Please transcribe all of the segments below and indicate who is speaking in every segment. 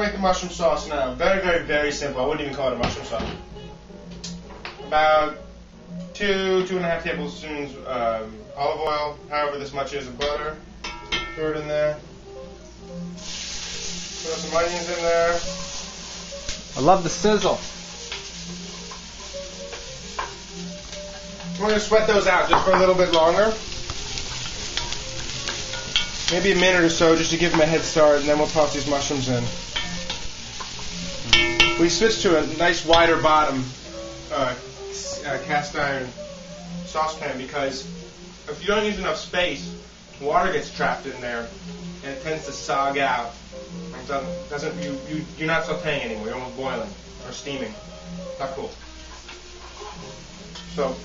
Speaker 1: make the mushroom sauce now. Very, very, very simple. I wouldn't even call it a mushroom sauce. About 2.5 tablespoons olive oil, however this much is of butter. Throw it in there. Throw some onions in there.
Speaker 2: I love the sizzle.
Speaker 1: We're going to sweat those out just for a little bit longer. Maybe a minute or so just to give them a head start, and then we'll toss these mushrooms in. We switched to a nice wider bottom cast iron saucepan because if you don't use enough space, water gets trapped in there and it tends to sog out. You're not sauteing anymore, you're almost boiling or steaming. Not cool. So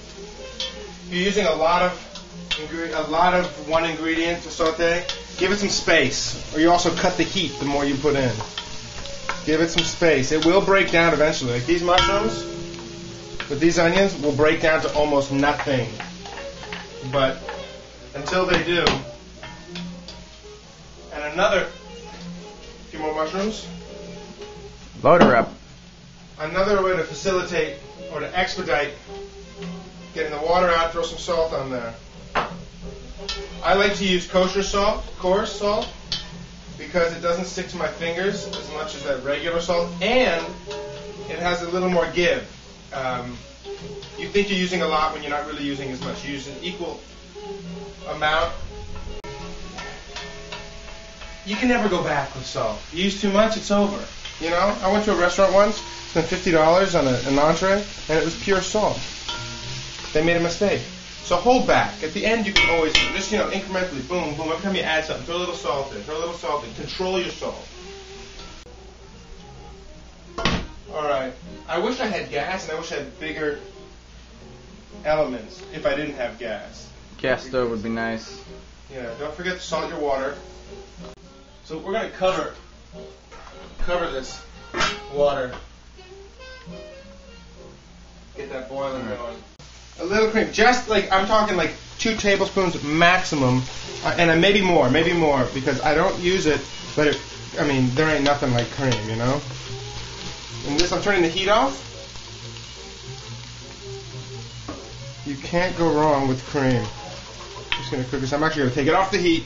Speaker 1: you're using a lot of one ingredient to saute. Give it some space, or you also cut the heat the more you put in. Give it some space. It will break down eventually. Like these mushrooms with these onions will break down to almost nothing. But until they do, and another few more mushrooms.
Speaker 2: Load her up.
Speaker 1: Another way to facilitate or to expedite getting the water out, throw some salt on there. I like to use kosher salt, coarse salt, because it doesn't stick to my fingers as much as that regular salt, and it has a little more give. You think you're using a lot when you're not really using as much. You use an equal amount. You can never go back with salt. You use too much, it's over. You know, I went to a restaurant once, spent $50 on an entree, and it was pure salt. They made a mistake. So hold back. At the end, you can always just, incrementally, boom, boom. Every time you add something, throw a little salt in, throw a little salt in. Control your salt. All right. I wish I had gas, and I wish I had bigger elements if I didn't have gas.
Speaker 2: Gas stove would be nice.
Speaker 1: Yeah. Don't forget to salt your water. So we're going to cover this water. Get that boiling going. A little cream, just like, I'm talking like 2 tablespoons maximum, and maybe more, because I don't use it, but there ain't nothing like cream, you know? And this, I'm turning the heat off. You can't go wrong with cream. I'm just going to cook this. I'm actually going to take it off the heat.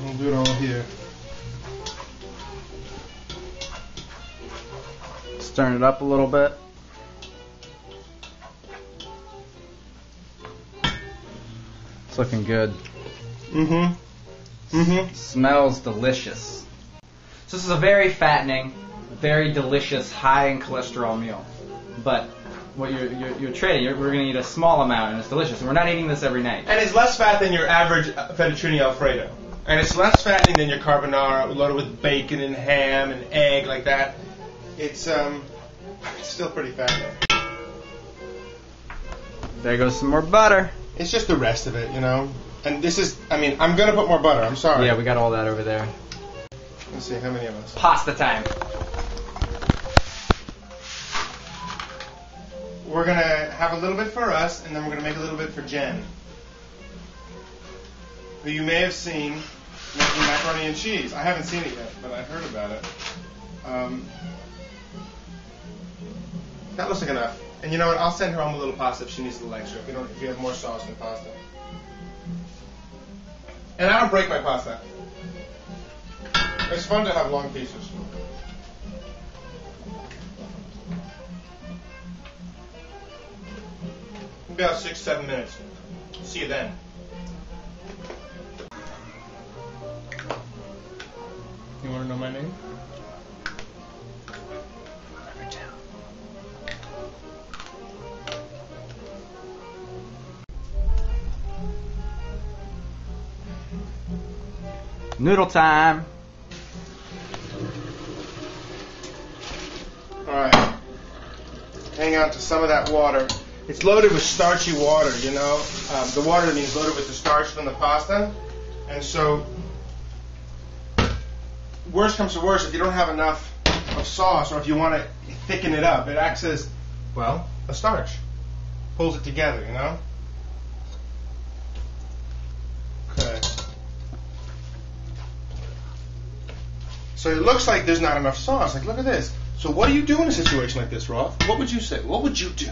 Speaker 1: We'll do it all here.
Speaker 2: Stirring it up a little bit. It's looking good. Smells delicious. So this is a very fattening, very delicious, high in cholesterol meal. But what you're trading, we're going to eat a small amount, and it's delicious. And we're not eating this every night.
Speaker 1: And it's less fat than your average fettuccine alfredo. And it's less fattening than your carbonara, loaded with bacon and ham and egg like that. It's still pretty fattening.
Speaker 2: There goes some more butter.
Speaker 1: It's just the rest of it, you know. And this is, I'm going to put more butter. I'm sorry.
Speaker 2: Yeah, we got all that over there.
Speaker 1: Let's see, how many of us?
Speaker 2: Pasta time.
Speaker 1: We're going to have a little bit for us, and then we're going to make a little bit for Jen, who you may have seen making macaroni and cheese. I haven't seen it yet, but I've heard about it. That looks like enough. And you know what? I'll send her home a little pasta if she needs a little extra. If you have more sauce than pasta. And I don't break my pasta. It's fun to have long pieces. About 6-7 minutes. See you then. You want to know my name?
Speaker 2: Noodle time.
Speaker 1: Alright. Hang on to some of that water. It's loaded with starchy water, you know. The water means loaded with the starch from the pasta. And so, worst comes to worst, if you don't have enough of sauce, or if you want to thicken it up, it acts as, well, a starch. Pulls it together, you know. Okay. So it looks like there's not enough sauce. Like, look at this. So what do you do in a situation like this, Roth? What would you say? What would you do?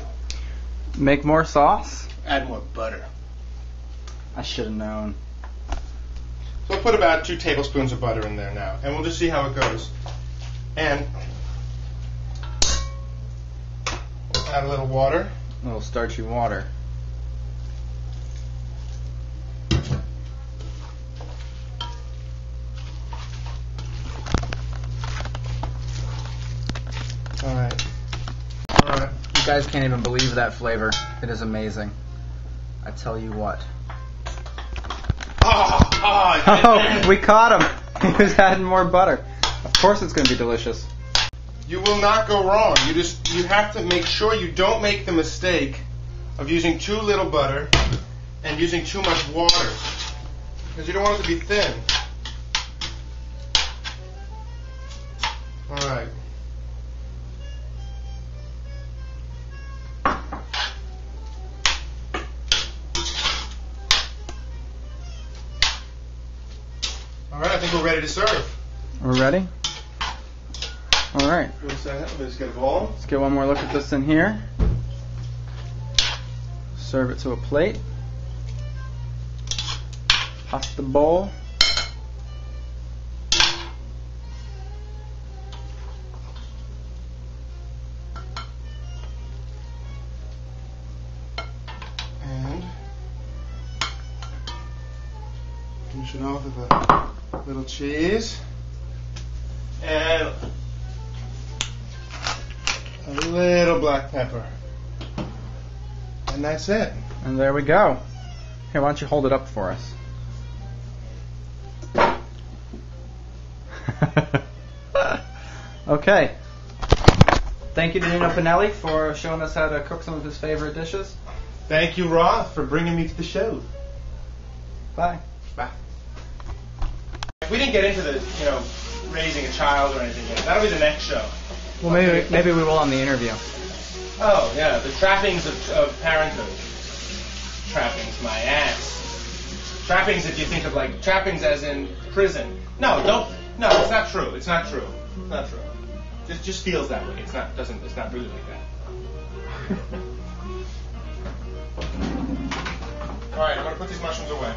Speaker 2: Make more sauce?
Speaker 1: Add more butter.
Speaker 2: I should have known.
Speaker 1: So we'll put about 2 tablespoons of butter in there now, and we'll just see how it goes. And we'll add a little water.
Speaker 2: A little starchy water.
Speaker 1: All right.
Speaker 2: You guys can't even believe that flavor. It is amazing. I tell you what. Oh, we caught him. He was adding more butter. Of course it's going to be delicious.
Speaker 1: You will not go wrong. You have to make sure you don't make the mistake of using too little butter and using too much water, because you don't want it to be thin. All right. All right, I think we're ready to serve.
Speaker 2: We're ready? All right.
Speaker 1: We'll just get a bowl.
Speaker 2: Let's get one more look at this in here. Serve it to a plate. Pass the bowl.
Speaker 1: And finish it off with a little cheese. And a little black pepper. And that's it.
Speaker 2: And there we go. Here, why don't you hold it up for us? Okay. Thank you to Nino Pinelli for showing us how to cook some of his favorite dishes.
Speaker 1: Thank you, Roth, for bringing me to the show.
Speaker 2: Bye.
Speaker 1: Bye. If we didn't get into the, raising a child or anything yet, that'll be the next show.
Speaker 2: Well, maybe we will on the interview.
Speaker 1: Oh, yeah, the trappings of parenthood. Trappings, my ass. Trappings, if you think of like trappings as in prison. No, it's not true. It's not true. It's not true. It just feels that way. It's not really like that. Alright, I'm gonna put these mushrooms away.